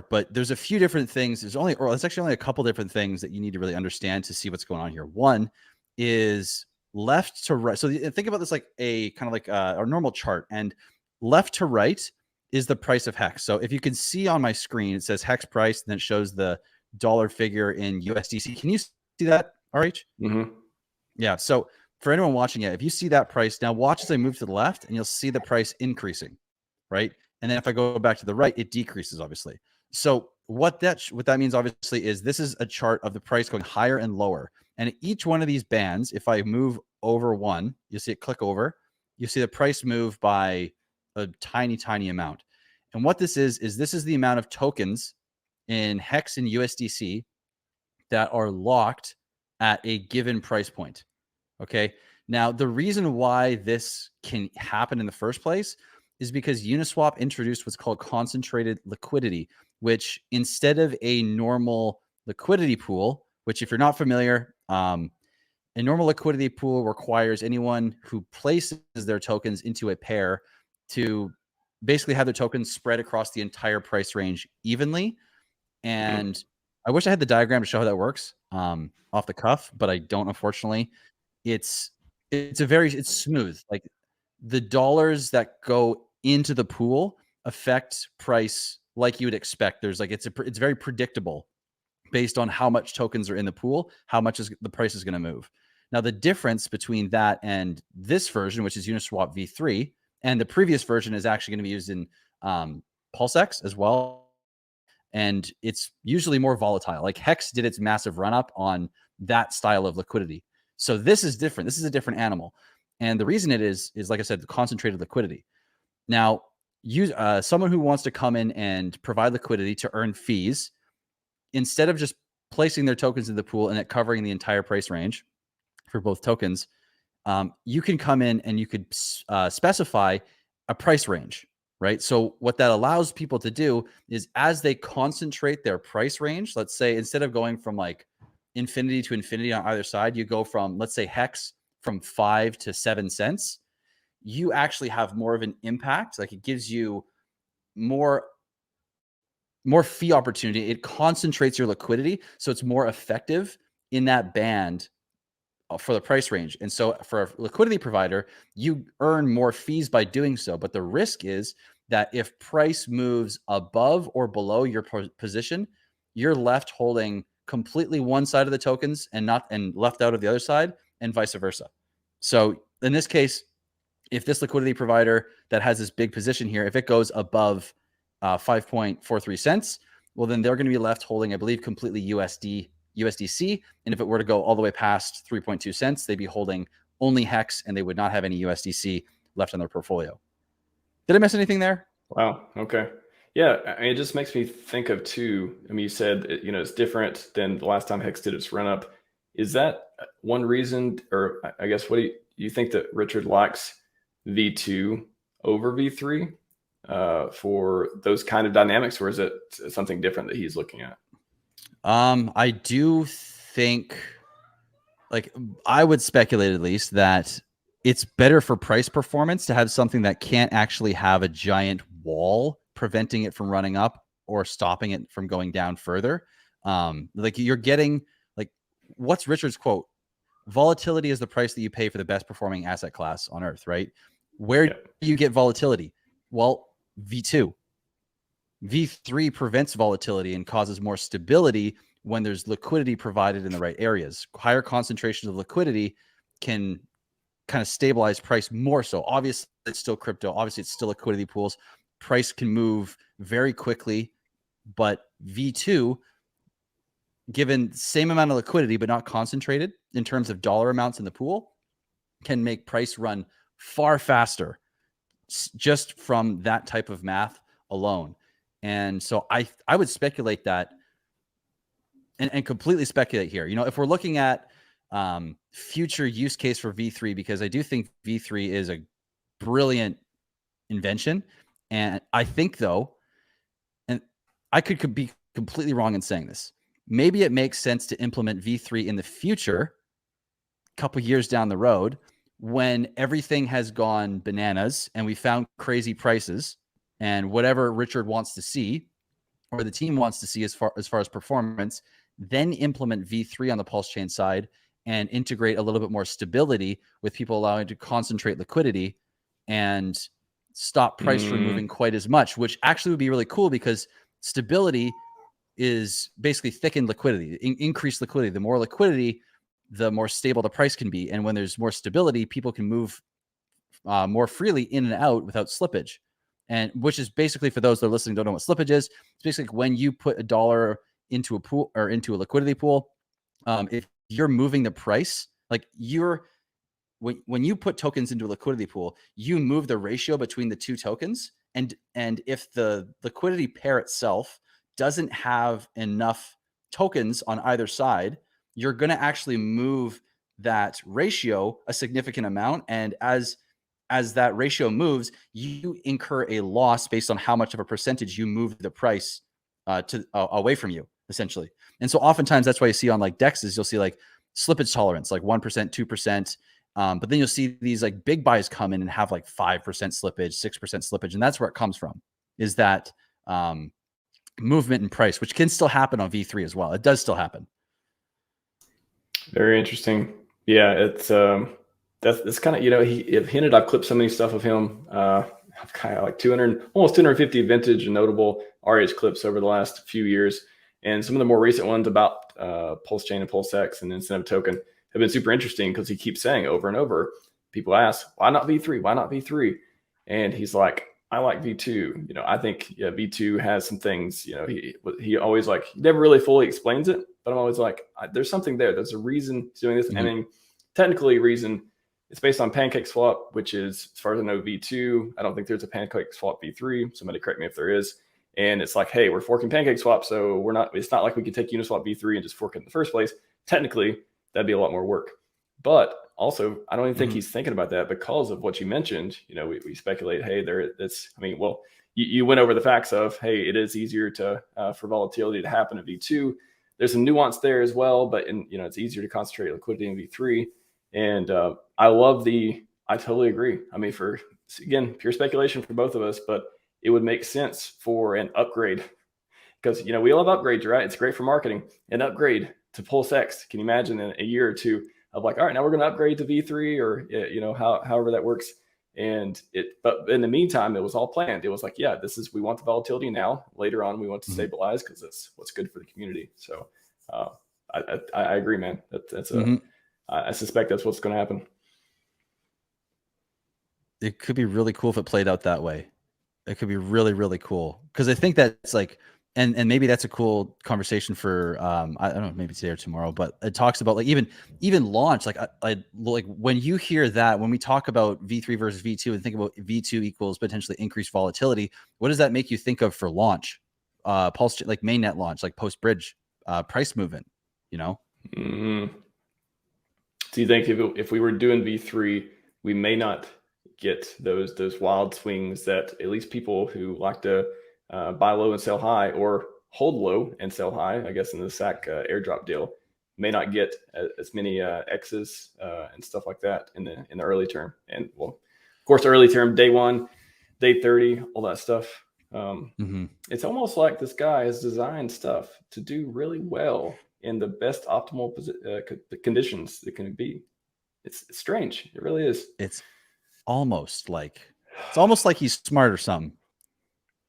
but there's a few different things. There's actually only a couple different things that you need to really understand to see what's going on here. One is left to right. So think about this like a kind of like a normal chart, and left to right is the price of hex. So if you can see on my screen, it says hex price, and then it shows the dollar figure in USDC. Can you see that, RH? Mm-hmm. Yeah. So for anyone watching it, if you see that price, now watch as I move to the left, and you'll see the price increasing, right? And then if I go back to the right, it decreases, obviously. So what that means, obviously, is this is a chart of the price going higher and lower. And each one of these bands, if I move over one, you'll see it click over. You see the price move by a tiny, tiny amount. And what this is this is the amount of tokens in Hex and USDC that are locked at a given price point. Okay. Now, the reason why this can happen in the first place is because Uniswap introduced what's called concentrated liquidity, which instead of a normal liquidity pool, which if you're not familiar, a normal liquidity pool requires anyone who places their tokens into a pair to basically have their tokens spread across the entire price range evenly. And I wish I had the diagram to show how that works off the cuff, but I don't, unfortunately. It's smooth. Like the dollars that go into the pool affect price like you would expect. There's like, it's very predictable based on how much tokens are in the pool, how much is the price is going to move. Now, the difference between that and this version, which is Uniswap v3, and the previous version is actually going to be used in PulseX as well. And it's usually more volatile. Like Hex did its massive run up on that style of liquidity. So this is different. This is a different animal. And the reason it is like I said, the concentrated liquidity. Now, someone who wants to come in and provide liquidity to earn fees, instead of just placing their tokens in the pool and it covering the entire price range for both tokens, you can come in and you could specify a price range, right? So what that allows people to do is as they concentrate their price range, let's say instead of going from like infinity to infinity on either side, you go from, let's say, Hex from 5 to 7 cents, you actually have more of an impact. Like it gives you more fee opportunity. It concentrates your liquidity, so it's more effective in that band for the price range. And so for a liquidity provider, you earn more fees by doing so. But the risk is that if price moves above or below your position, you're left holding completely one side of the tokens and left out of the other side, and vice versa. So in this case, if this liquidity provider that has this big position here, if it goes above 5.43 cents, well, then they're going to be left holding, I believe, completely USDC. And if it were to go all the way past 3.2 cents, they'd be holding only Hex and they would not have any USDC left in their portfolio. Did I miss anything there? Wow. Okay. Yeah. I mean, it just makes me think of two. I mean, you said, it's different than the last time Hex did its run up. Is that one reason, or I guess, what do you think that Richard likes V2 over V3 for those kind of dynamics, or is it something different that he's looking at? I do think, like, I would speculate at least that it's better for price performance to have something that can't actually have a giant wall preventing it from running up or stopping it from going down further. Like you're getting, like, what's Richard's quote? Volatility is the price that you pay for the best performing asset class on earth, right? Where do you get volatility? Well, V2. V3 prevents volatility and causes more stability when there's liquidity provided in the right areas. Higher concentrations of liquidity can kind of stabilize price more so. Obviously, it's still crypto. Obviously, it's still liquidity pools. Price can move very quickly, but V2, given the same amount of liquidity but not concentrated in terms of dollar amounts in the pool, can make price run far faster just from that type of math alone. And so I would speculate that and completely speculate here. If we're looking at future use case for V3, because I do think V3 is a brilliant invention. And I think, though, and I could be completely wrong in saying this, maybe it makes sense to implement V3 in the future, a couple years down the road, when everything has gone bananas and we found crazy prices and whatever Richard wants to see, or the team wants to see as far as performance, then implement V3 on the Pulse chain side and integrate a little bit more stability with people allowing to concentrate liquidity and stop price from moving quite as much, which actually would be really cool because stability is basically thickened liquidity, increased liquidity. The more liquidity, the more stable the price can be. And when there's more stability, people can move more freely in and out without slippage. And which is basically, for those that are listening don't know what slippage is, it's basically when you put $1 into a pool or into a liquidity pool, if you're moving the price, like when you put tokens into a liquidity pool, you move the ratio between the two tokens. And if the liquidity pair itself doesn't have enough tokens on either side, you're going to actually move that ratio a significant amount. And as that ratio moves, you incur a loss based on how much of a percentage you move the price away from you, essentially. And so oftentimes that's why you see on like DEXs, you'll see like slippage tolerance, like 1%, 2%. But then you'll see these like big buys come in and have like 5% slippage, 6% slippage. And that's where it comes from, is that movement in price, which can still happen on V3 as well. It does still happen. Very interesting. Yeah, it's that's kind of, you know, I've hinted, I've clipped so many stuff of him. I've kind of like almost 250 vintage and notable RH clips over the last few years. And some of the more recent ones about PulseChain and PulseX and incentive token have been super interesting because he keeps saying over and over, people ask, why not V3? Why not V3? And he's like, I like V2. You know, I think V2 has some things, you know, he always like, he never really fully explains it, but I'm always like, there's something there. There's a reason he's doing this. I mean, technically reason, it's based on Pancake Swap, which is, as far as I know, V2. I don't think there's a Pancake Swap V3. Somebody correct me if there is. And it's like, hey, we're forking Pancake Swap, so it's not like we could take Uniswap V3 and just fork it in the first place. Technically, that'd be a lot more work. But also, I don't even think he's thinking about that because of what you mentioned. You know, we speculate, hey, you went over the facts of, hey, it is easier for volatility to happen in V2. There's some nuance there as well, but it's easier to concentrate liquidity in V3. And I totally agree. I mean, again, pure speculation for both of us, but it would make sense for an upgrade because, we love upgrades, right? It's great for marketing. An upgrade to PulseX. Can you imagine in a year or two of like, all right, now we're going to upgrade to V3 or, however that works. But in the meantime, it was all planned. It was like, yeah, we want the volatility now. Later on, we want to stabilize because that's what's good for the community. So I agree, man. I suspect that's what's going to happen. It could be really cool if it played out that way. It could be really, really cool. Because I think that's like, and maybe that's a cool conversation for, I don't know, maybe today or tomorrow, but it talks about like even launch, like like when you hear that, when we talk about V3 versus V2 and think about V2 equals potentially increased volatility, what does that make you think of for launch? Pulse, like mainnet launch, like post bridge price movement, Mm-hmm. Do you think if we were doing V3, we may not get those wild swings that at least people who like to buy low and sell high, or hold low and sell high, I guess in the SAC airdrop deal, may not get as many X's and stuff like that in the early term? And well, of course, early term, day 1, day 30, all that stuff. It's almost like this guy has designed stuff to do really well in the best optimal conditions it can be. It's strange. It really is. It's almost like he's smart or something.